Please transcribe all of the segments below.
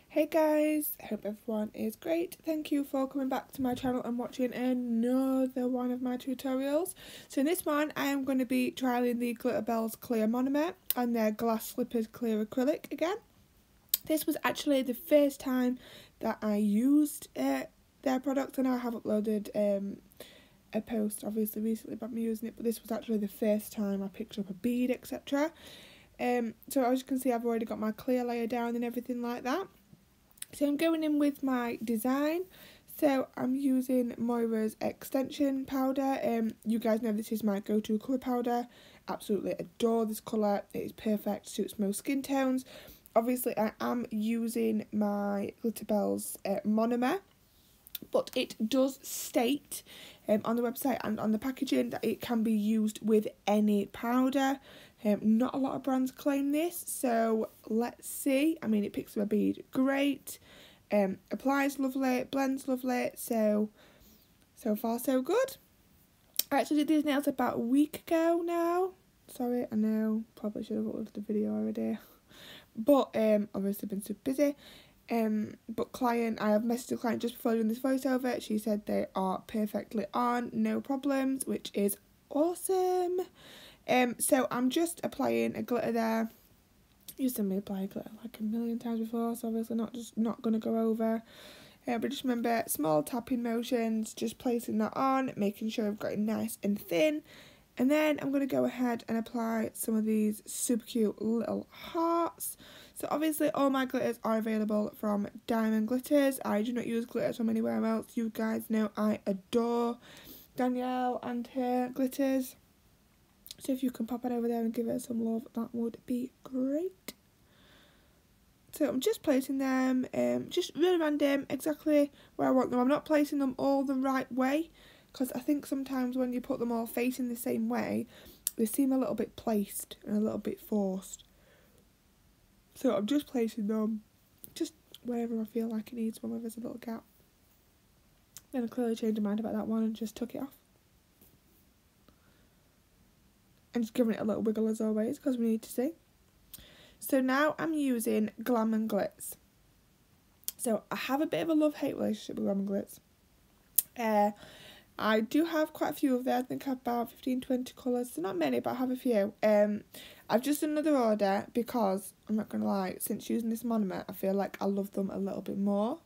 Hey guys, hope everyone is great. Thank you for coming back to my channel and watching another one of my tutorials. So in this one I am going to be trialling the Glitterbels clear monomer and their glass slippers clear acrylic again. This was actually the first time that I used their product, and I have uploaded a post obviously recently about me using it, but this was actually the first time I picked up a bead, etc. So as you can see, I've already got my clear layer down and everything like that. So I'm going in with my design. So I'm using Moira's extension powder. You guys know this is my go-to colour powder. Absolutely adore this colour. It is perfect, suits most skin tones. Obviously I am using my Glitterbels monomer, but it does state on the website and on the packaging that it can be used with any powder. Not a lot of brands claim this, so let's see. I mean, it picks up a bead great, applies lovely, blends lovely, so far so good. I actually did these nails about a week ago now. Sorry, I know, probably should have uploaded the video already, but obviously been super busy. But I have messaged the client just before doing this voiceover. She said they are perfectly on, no problems, which is awesome. So I'm just applying a glitter there. You've seen me apply glitter like a million times before, so obviously not going to go over. But just remember, small tapping motions, just placing that on, making sure I've got it nice and thin. And then I'm going to go ahead and apply some of these super cute little hearts. So obviously all my glitters are available from Diamond Glitters. I do not use glitters from anywhere else. You guys know I adore Danielle and her glitters. So if you can pop it over there and give it some love, that would be great. So I'm just placing them, just really random, exactly where I want them. I'm not placing them all the right way, because I think sometimes when you put them all facing the same way, they seem a little bit placed and a little bit forced. So I'm just placing them just wherever I feel like it needs one, where there's a little gap. Then I clearly changed my mind about that one and just took it off. And just giving it a little wiggle as always, because we need to see. So now I'm using Glam and Glitz. So I have a bit of a love-hate relationship with Glam and Glitz. I do have quite a few of them. I think I have about 15-20 colours. So not many, but I have a few. I've just done another order because, I'm not going to lie, since using this monomer, I feel like I love them a little bit more.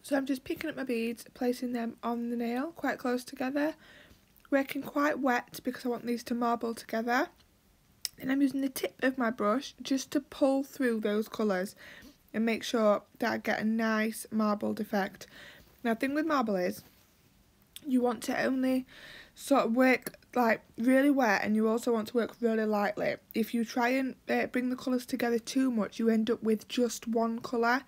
So I'm just picking up my beads, placing them on the nail quite close together. Working quite wet because I want these to marble together. And I'm using the tip of my brush just to pull through those colours and make sure that I get a nice marbled effect. Now the thing with marble is, you want to only sort of work like really wet, and you also want to work really lightly. If you try and bring the colours together too much, you end up with just one colour.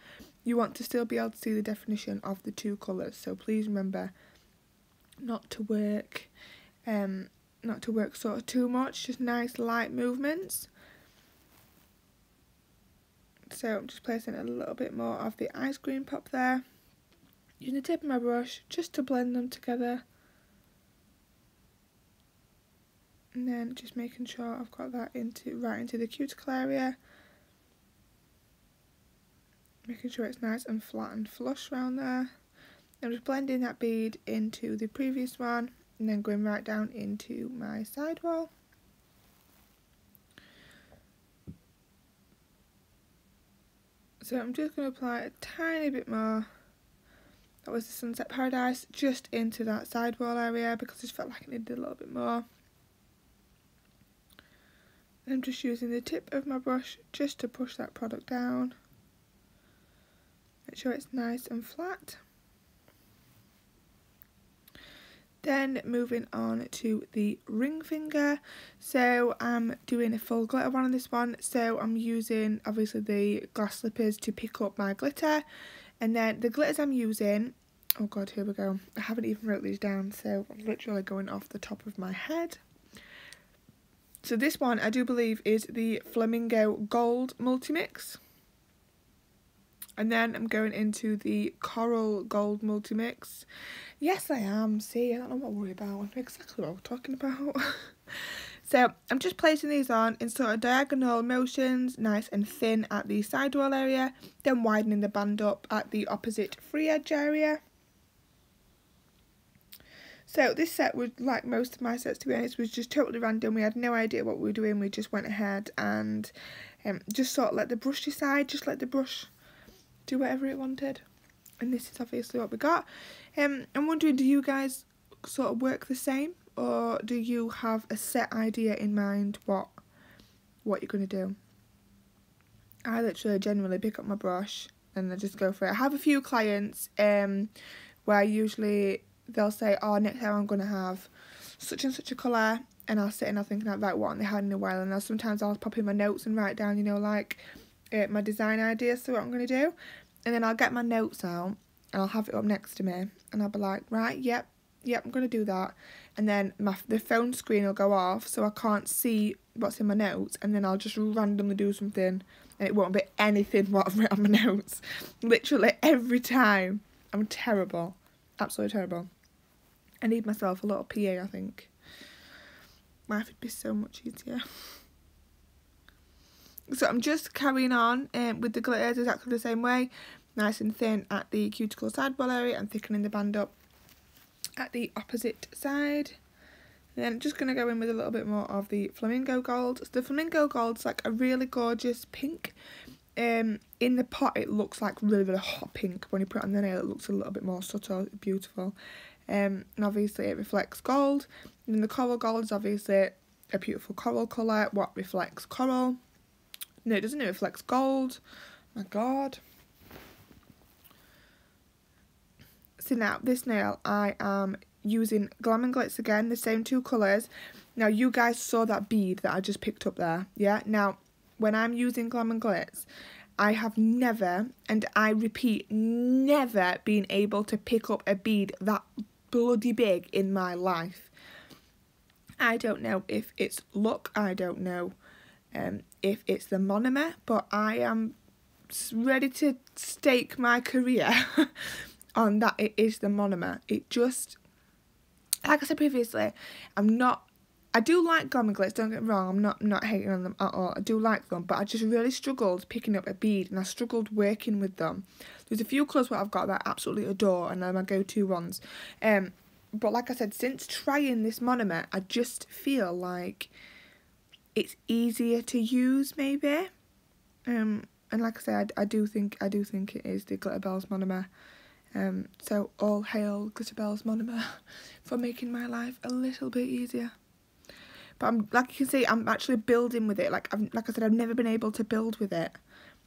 You want to still be able to see the definition of the two colours, so please remember not to work sort of too much, just nice light movements. So I'm just placing a little bit more of the ice cream pop there, using the tip of my brush just to blend them together, and then just making sure I've got that right into the cuticle area, making sure it's nice and flat and flush around there. I'm just blending that bead into the previous one, and then going right down into my sidewall. So I'm just going to apply a tiny bit more. That was the Sunset Paradise, just into that sidewall area because I just felt like I needed a little bit more. And I'm just using the tip of my brush just to push that product down. Make sure it's nice and flat. Then moving on to the ring finger. So I'm doing a full glitter one on this one. So I'm using obviously the glass slippers to pick up my glitter. And then the glitters I'm using, oh god, here we go. I haven't even wrote these down, so I'm literally going off the top of my head. So this one I do believe is the Flamingo Gold Multi-Mix. And then I'm going into the Coral Gold Multi-Mix. Yes, I am. See, I don't know what to worry about. I know exactly what I'm talking about. So I'm just placing these on in sort of diagonal motions, nice and thin at the sidewall area, then widening the band up at the opposite free edge area. So this set was, like most of my sets to be honest, was just totally random. We had no idea what we were doing. We just went ahead and just sort of let the brush decide, just let the brush do whatever it wanted. And this is obviously what we got. I'm wondering, do you guys sort of work the same, or do you have a set idea in mind what you're going to do? I literally generally pick up my brush and I just go for it. I have a few clients where usually they'll say, oh, next time I'm going to have such and such a colour, and I'll sit and I'll think about what haven't they had in a while, and sometimes I'll pop in my notes and write down, you know, like my design ideas for what I'm going to do, and then I'll get my notes out and I'll have it up next to me and I'll be like, right, yep, I'm going to do that, and then the phone screen will go off so I can't see what's in my notes, and then I'll just randomly do something and it won't be anything what I've written on my notes. Literally every time. I'm terrible, absolutely terrible. I need myself a little PA, I think. Life would be so much easier. So I'm just carrying on with the glitters exactly the same way. Nice and thin at the cuticle sidewall area and thickening the band up at the opposite side. And then I'm just going to go in with a little bit more of the flamingo gold. So the flamingo gold's like a really gorgeous pink. In the pot it looks like really, really hot pink. When you put it on the nail it looks a little bit more subtle, beautiful. And obviously it reflects gold, and then the coral gold is obviously a beautiful coral colour. What reflects coral? No, it doesn't, it reflects gold. My god. So now this nail I am using Glam and Glitz again, the same two colours. Now you guys saw that bead that I just picked up there, yeah? Now when I'm using Glam and Glitz, I have never, and I repeat, never been able to pick up a bead that bloody big in my life. I don't know if it's luck, I don't know if it's the monomer, but I am ready to stake my career on that it is the monomer. It just, like I said previously, I do like Glam and Glitz, don't get me wrong, I'm not hating on them at all, I do like them, but I just really struggled picking up a bead, and I struggled working with them. There's a few colours where I've got that I absolutely adore, and they're my go-to ones. But like I said, since trying this monomer, I just feel like it's easier to use, maybe. And like I said, I do think it is the Glitterbels monomer. So all hail Glitterbels monomer for making my life a little bit easier. But like you can see, I'm actually building with it. Like I said, I've never been able to build with it,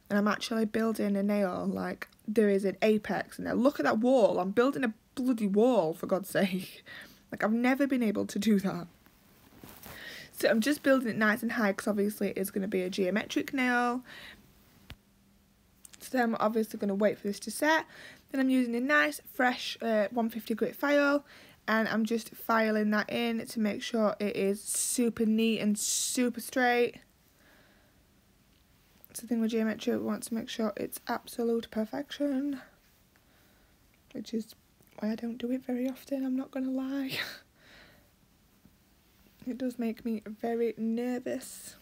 and I'm actually building a nail. Like there is an apex, and now look at that wall. I'm building a bloody wall, for God's sake. Like I've never been able to do that. So I'm just building it nice and high because obviously it is going to be a geometric nail. So I'm obviously going to wait for this to set. Then I'm using a nice fresh 150 grit file, and I'm just filing that in to make sure it is super neat and super straight. It's the thing with geometry, we want to make sure it's absolute perfection, which is why I don't do it very often, I'm not going to lie. It does make me very nervous.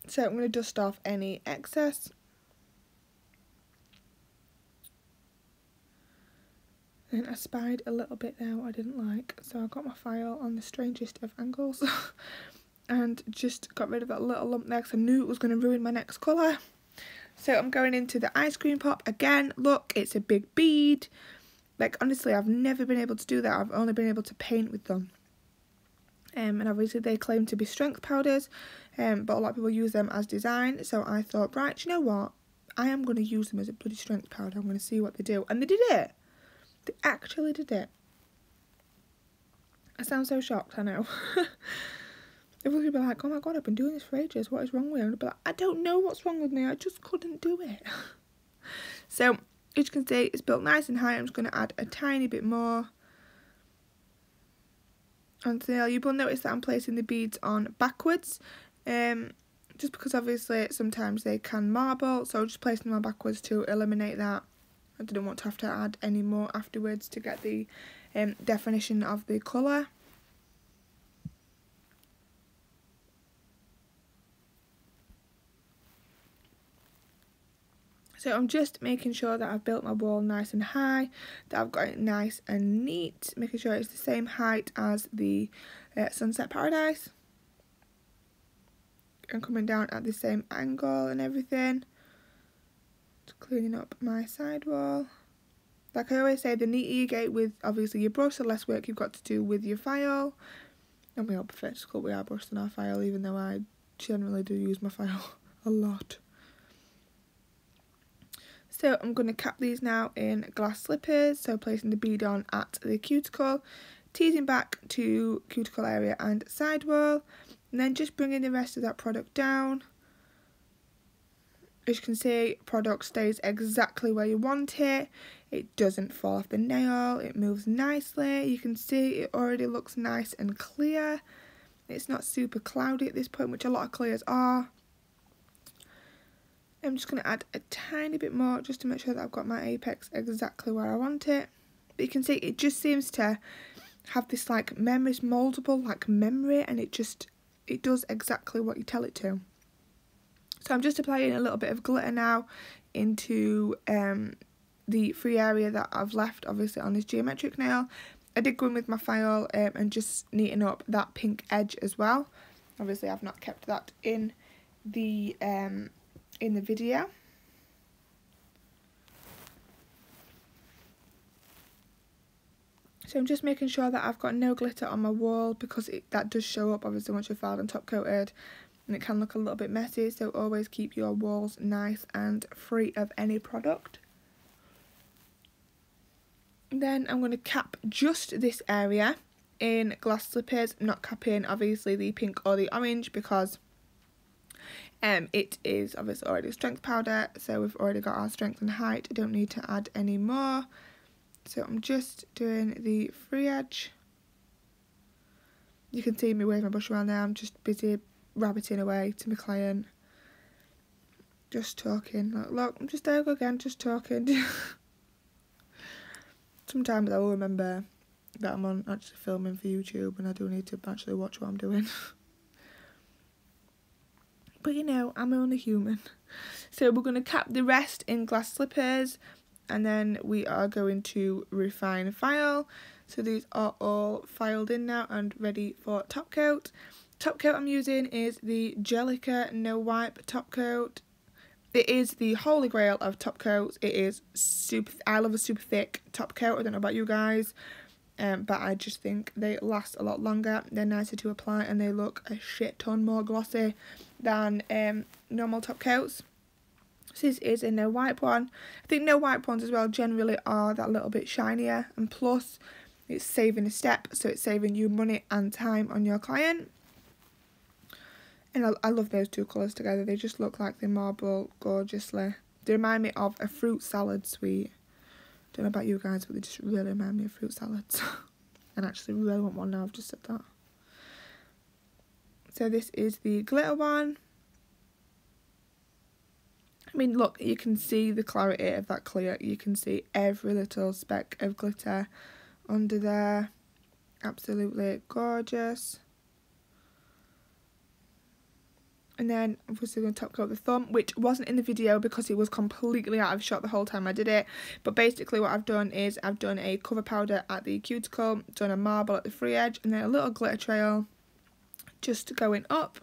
So I'm going to dust off any excess. And I spied a little bit there I didn't like, so I got my file on the strangest of angles and just got rid of that little lump there because I knew it was going to ruin my next colour. So I'm going into the ice cream pop again. Look, it's a big bead. Like honestly, I've never been able to do that. I've only been able to paint with them. And obviously they claim to be strength powders, but a lot of people use them as design. So I thought, right, you know what? I am going to use them as a bloody strength powder. I'm going to see what they do. And they did it. They actually did it. I sound so shocked, I know. Everyone's going to be like, oh my god, I've been doing this for ages. What is wrong with me? And I'll be like, I don't know what's wrong with me. I just couldn't do it. So, as you can see, it's built nice and high. I'm just going to add a tiny bit more. And so you will notice that I'm placing the beads on backwards. Just because obviously sometimes they can marble. So I'm just placing them on backwards to eliminate that. I didn't want to have to add any more afterwards to get the definition of the colour. So I'm just making sure that I've built my wall nice and high, that I've got it nice and neat, making sure it's the same height as the Sunset Paradise. And coming down at the same angle and everything. Just cleaning up my side wall. Like I always say, the neater you get with obviously your brush, the less work you've got to do with your file. And we all prefer to cut with our brush than our file, even though I generally do use my file a lot. So I'm going to cap these now in glass slippers, so placing the bead on at the cuticle, teasing back to cuticle area and side wall, and then just bringing the rest of that product down. As you can see, product stays exactly where you want it. It doesn't fall off the nail, it moves nicely. You can see it already looks nice and clear. It's not super cloudy at this point, which a lot of clears are. I'm just going to add a tiny bit more just to make sure that I've got my apex exactly where I want it. But you can see it just seems to have this like memory, it's mouldable like memory, and it does exactly what you tell it to. So I'm just applying a little bit of glitter now into the free area that I've left obviously on this geometric nail. I did go in with my file and just neaten up that pink edge as well. Obviously I've not kept that in the video. So I'm just making sure that I've got no glitter on my wall, because that does show up obviously once you're filed and top coated, and it can look a little bit messy. So always keep your walls nice and free of any product. Then I'm going to cap just this area in glass slippers. I'm not capping obviously the pink or the orange because it is obviously already strength powder, so we've already got our strength and height. I don't need to add any more. So I'm just doing the free edge. You can see me waving my brush around there. I'm just busy rabbiting away to my client. Just talking. Like, look, I'm just there again, just talking. Sometimes I will remember that I'm on actually filming for YouTube and I do need to actually watch what I'm doing. But you know, I'm only human. So we're going to cap the rest in glass slippers, and then we are going to refine a file. So these are all filed in now and ready for top coat. Top coat I'm using is the Jellica No Wipe top coat. It is the holy grail of top coats. It is super, I love a super thick top coat. I don't know about you guys, but I just think they last a lot longer. They're nicer to apply and they look a shit ton more glossy than normal top coats. So this is a no wipe one. I think no wipe ones as well generally are that little bit shinier, and plus it's saving a step, so it's saving you money and time on your client. And I love those two colours together. They just look like they marble gorgeously. They remind me of a fruit salad sweet. Don't know about you guys, but they just really remind me of fruit salads. And actually really want one now, I've just said that. So this is the glitter one. I mean, look, you can see the clarity of that clear. You can see every little speck of glitter under there. Absolutely gorgeous. And then obviously going to top coat the thumb, which wasn't in the video because it was completely out of shot the whole time I did it. But basically what I've done is I've done a cover powder at the cuticle, done a marble at the free edge, and then a little glitter trail just going up.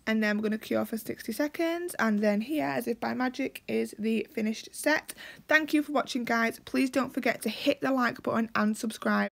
And then we're going to cure for 60 seconds. And then here, as if by magic, is the finished set. Thank you for watching, guys. Please don't forget to hit the like button and subscribe.